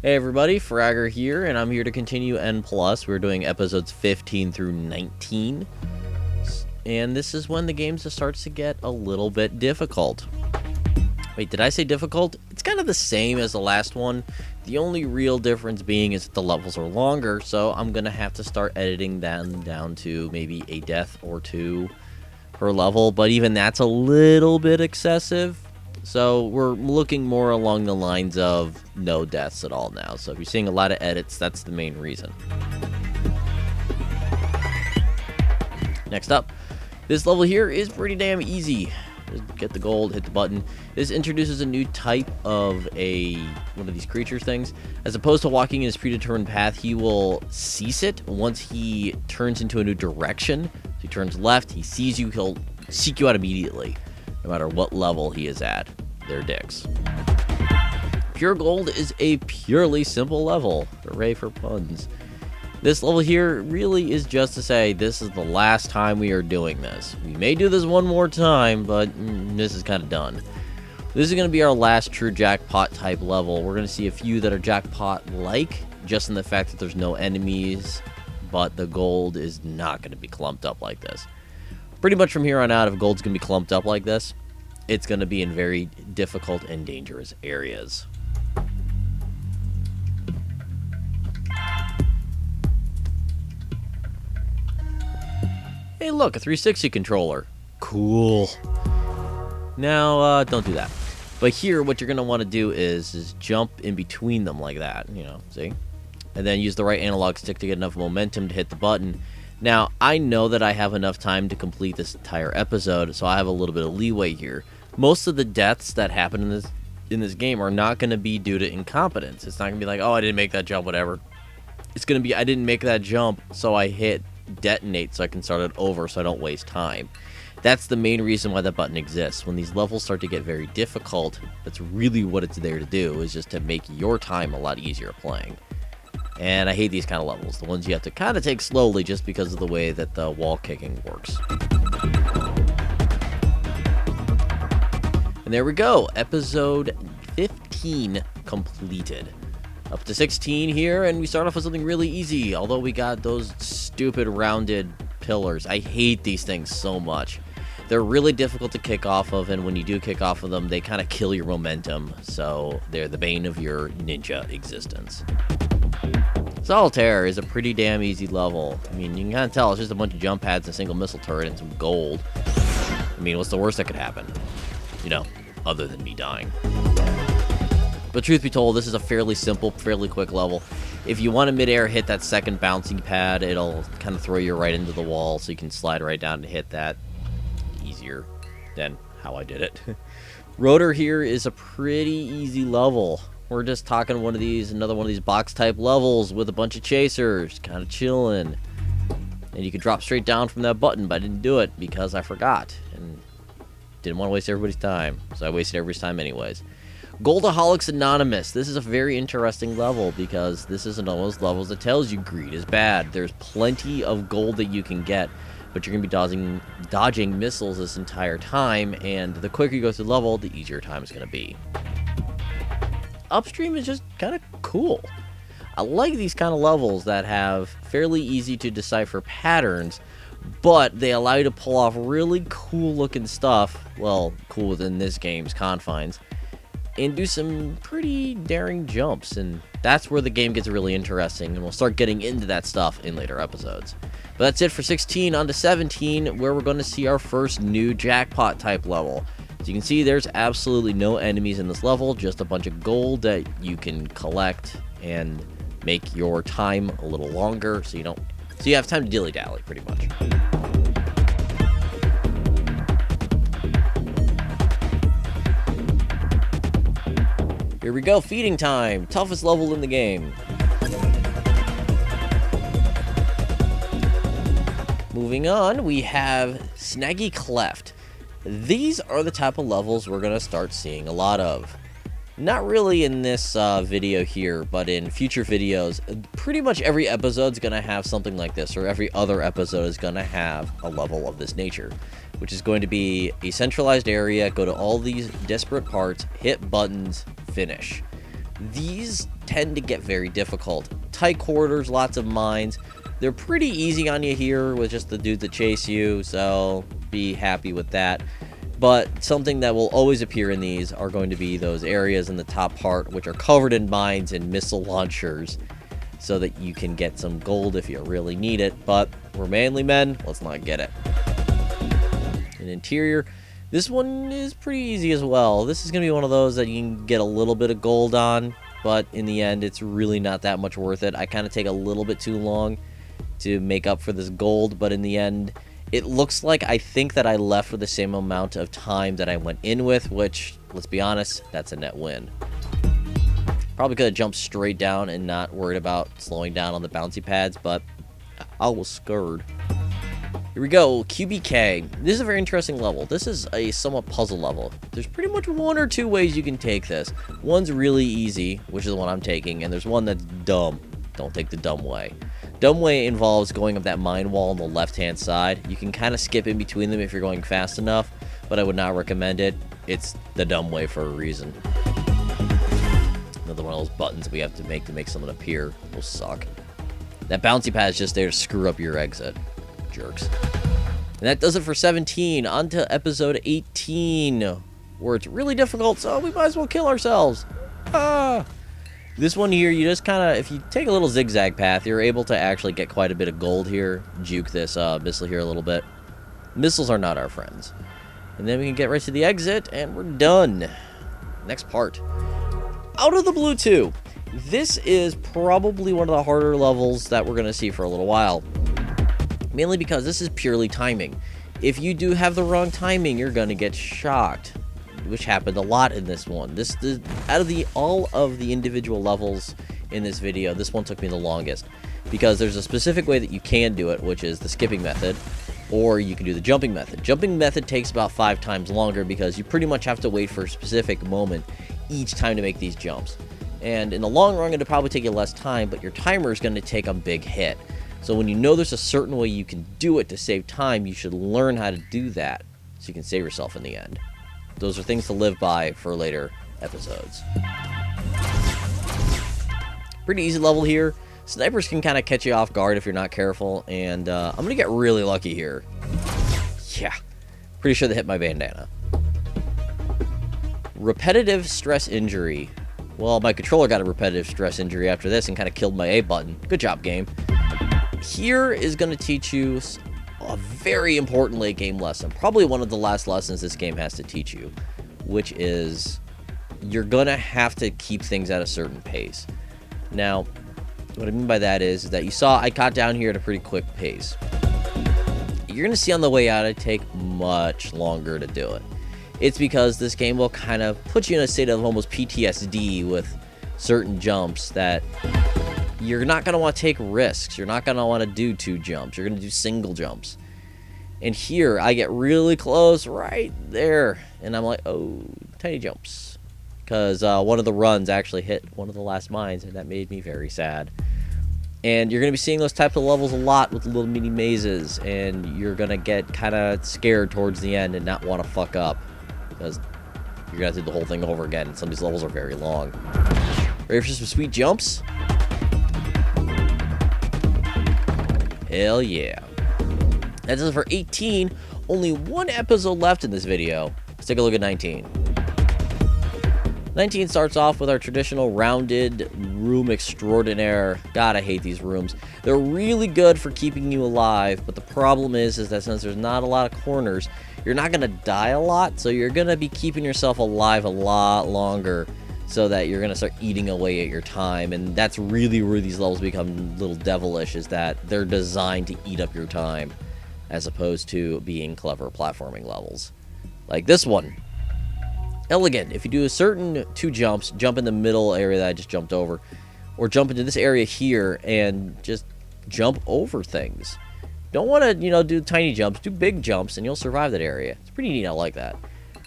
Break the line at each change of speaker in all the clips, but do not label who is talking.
Hey everybody, Fragger here, and I'm here to continue N+. We're doing episodes 15 through 19. And this is when the game just starts to get a little bit difficult. Wait, did I say difficult? It's kind of the same as the last one. The only real difference being is that the levels are longer, so I'm going to have to start editing them down to maybe a death or two per level. But even that's a little bit excessive. So we're looking more along the lines of no deaths at all now. So if you're seeing a lot of edits, that's the main reason. Next up, this level here is pretty damn easy. Just get the gold, hit the button. This introduces a new type of one of these creature things. As opposed to walking in his predetermined path, he will cease it once he turns into a new direction. So he turns left, he sees you, he'll seek you out immediately. No matter what level he is at, they're dicks. Pure Gold is a purely simple level. Hooray for puns. This level here really is just to say this is the last time we are doing this. We may do this one more time, but this is kind of done. This is going to be our last true Jackpot type level. We're going to see a few that are Jackpot-like, just in the fact that there's no enemies, but the gold is not going to be clumped up like this. Pretty much from here on out, if gold's going to be clumped up like this, it's going to be in very difficult and dangerous areas. Hey look, a 360 controller. Cool. Now, don't do that. But here, what you're going to want to do is jump in between them like that, see? And then use the right analog stick to get enough momentum to hit the button. Now, I know that I have enough time to complete this entire episode, so I have a little bit of leeway here. Most of the deaths that happen in this game are not going to be due to incompetence. It's not going to be like, oh, I didn't make that jump, whatever. It's going to be, I didn't make that jump, so I hit detonate so I can start it over so I don't waste time. That's the main reason why that button exists. When these levels start to get very difficult, that's really what it's there to do, is just to make your time a lot easier playing. And I hate these kind of levels, the ones you have to kind of take slowly just because of the way that the wall kicking works. And there we go, episode 15 completed. Up to 16 here, and we start off with something really easy, although we got those stupid rounded pillars. I hate these things so much. They're really difficult to kick off of, and when you do kick off of them, they kind of kill your momentum, so they're the bane of your ninja existence. Solitaire is a pretty damn easy level. I mean, you can kind of tell it's just a bunch of jump pads, a single missile turret, and some gold. I mean, what's the worst that could happen? Other than me dying. But truth be told, this is a fairly simple, fairly quick level. If you want to midair hit that second bouncing pad, it'll kind of throw you right into the wall, so you can slide right down to hit that. Easier than how I did it. Rotor here is a pretty easy level. We're just talking another one of these box type levels with a bunch of chasers, kind of chilling. And you can drop straight down from that button, but I didn't do it because I forgot. And didn't want to waste everybody's time, so I wasted everybody's time anyways. Goldaholics Anonymous. This is a very interesting level because this is one of those levels that tells you greed is bad. There's plenty of gold that you can get, but you're going to be dodging missiles this entire time, and the quicker you go through the level, the easier time is going to be. Upstream is just kind of cool. I like these kind of levels that have fairly easy to decipher patterns, but they allow you to pull off really cool looking stuff, well, cool within this game's confines, and do some pretty daring jumps, and that's where the game gets really interesting, and we'll start getting into that stuff in later episodes. But that's it for 16. On to 17, where we're going to see our first new Jackpot type level. As you can see, there's absolutely no enemies in this level, just a bunch of gold that you can collect and make your time a little longer, so you have time to dilly-dally, pretty much. Here we go, feeding time. Toughest level in the game. Moving on, we have Snaggy Cleft. These are the type of levels we're going to start seeing a lot of. Not really in this video here, but in future videos. Pretty much every episode is going to have something like this, or every other episode is going to have a level of this nature, which is going to be a centralized area, go to all these disparate parts, hit buttons, finish. these tend to get very difficult. Tight quarters, lots of mines. They're pretty easy on you here with just the dudes that chase you, so be happy with that. But something that will always appear in these are going to be those areas in the top part which are covered in mines and missile launchers, so that you can get some gold if you really need it. But we're manly men, let's not get it. An interior, this one is pretty easy as well. This is going to be one of those that you can get a little bit of gold on, but in the end it's really not that much worth it. I kind of take a little bit too long to make up for this gold, but in the end it looks like I think that I left with the same amount of time that I went in with, which, let's be honest, that's a net win. Probably could have jumped straight down and not worried about slowing down on the bouncy pads, but I was scared. Here we go, QBK. This is a very interesting level. This is a somewhat puzzle level. There's pretty much one or two ways you can take this. One's really easy, which is the one I'm taking, and there's one that's dumb. Don't take the dumb way. Dumb way involves going up that mine wall on the left-hand side. You can kind of skip in between them if you're going fast enough, but I would not recommend it. It's the dumb way for a reason. Another one of those buttons we have to make something appear. Will suck. That bouncy pad is just there to screw up your exit. Jerks. And that does it for 17. On to episode 18, where it's really difficult, so we might as well kill ourselves. This one here, you just kind of, if you take a little zigzag path, you're able to actually get quite a bit of gold here. Juke this missile here a little bit. Missiles are not our friends. And then we can get right to the exit, and we're done. Next part. Out of the Blue 2. This is probably one of the harder levels that we're going to see for a little while. Mainly because this is purely timing. If you do have the wrong timing, you're going to get shocked, which happened a lot in this one. Out of all of the individual levels in this video, this one took me the longest, because there's a specific way that you can do it, which is the skipping method, or you can do the jumping method. Jumping method takes about 5 times longer because you pretty much have to wait for a specific moment each time to make these jumps. And in the long run, it'll probably take you less time, but your timer is going to take a big hit. So when you know there's a certain way you can do it to save time, you should learn how to do that so you can save yourself in the end. Those are things to live by for later episodes. Pretty easy level here. Snipers can kind of catch you off guard if you're not careful, and I'm going to get really lucky here. Yeah, pretty sure they hit my bandana. Repetitive stress injury. Well, my controller got a repetitive stress injury after this and kind of killed my A button. Good job, game. Here is going to teach you a very important late game lesson. Probably one of the last lessons this game has to teach you, which is you're going to have to keep things at a certain pace. Now, what I mean by that is that you saw I got down here at a pretty quick pace. You're going to see on the way out it take much longer to do it. It's because this game will kind of put you in a state of almost PTSD with certain jumps that you're not going to want to take risks. You're not going to want to do 2 jumps. You're going to do single jumps. And here, I get really close right there. And I'm like, oh, tiny jumps. Because one of the runs actually hit one of the last mines, and that made me very sad. And you're going to be seeing those types of levels a lot with little mini mazes. And you're going to get kind of scared towards the end and not want to fuck up. Because you're going to have to do the whole thing over again. And some of these levels are very long. Ready for some sweet jumps? Hell yeah. That does it for 18. Only one episode left in this video. Let's take a look at 19. 19 starts off with our traditional rounded room extraordinaire. God, I hate these rooms. They're really good for keeping you alive, but the problem is that since there's not a lot of corners, you're not going to die a lot, so you're going to be keeping yourself alive a lot longer, so that you're going to start eating away at your time. And that's really where these levels become a little devilish, is that they're designed to eat up your time as opposed to being clever platforming levels. Like this one. Elegant. If you do a certain 2 jumps, jump in the middle area that I just jumped over, or jump into this area here and just jump over things. Don't want to, do tiny jumps. Do big jumps and you'll survive that area. It's pretty neat. I like that.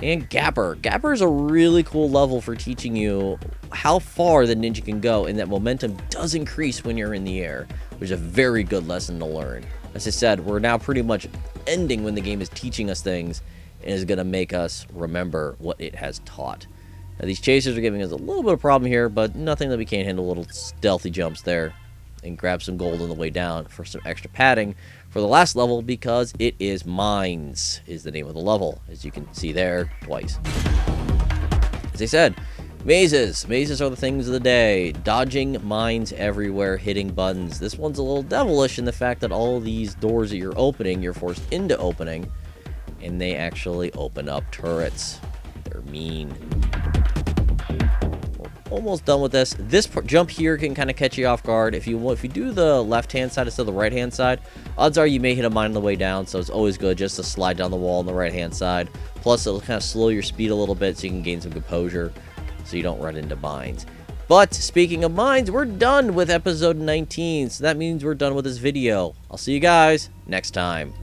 And Gapper. Gapper is a really cool level for teaching you how far the ninja can go, and that momentum does increase when you're in the air, which is a very good lesson to learn. As I said, we're now pretty much ending when the game is teaching us things and is going to make us remember what it has taught. Now, these chasers are giving us a little bit of problem here, but nothing that we can't handle. Little stealthy jumps there and grab some gold on the way down for some extra padding for the last level, because it is Mines is the name of the level, as you can see there twice. As I said, mazes. Mazes are the things of the day. Dodging mines everywhere, hitting buttons. This one's a little devilish in the fact that all of these doors that you're opening, you're forced into opening, and they actually open up turrets. They're mean. Almost done with this. This jump here can kind of catch you off guard. If you do the left-hand side instead of the right-hand side, odds are you may hit a mine on the way down, so it's always good just to slide down the wall on the right-hand side. Plus, it'll kind of slow your speed a little bit so you can gain some composure so you don't run into mines. But speaking of mines, we're done with episode 19, so that means we're done with this video. I'll see you guys next time.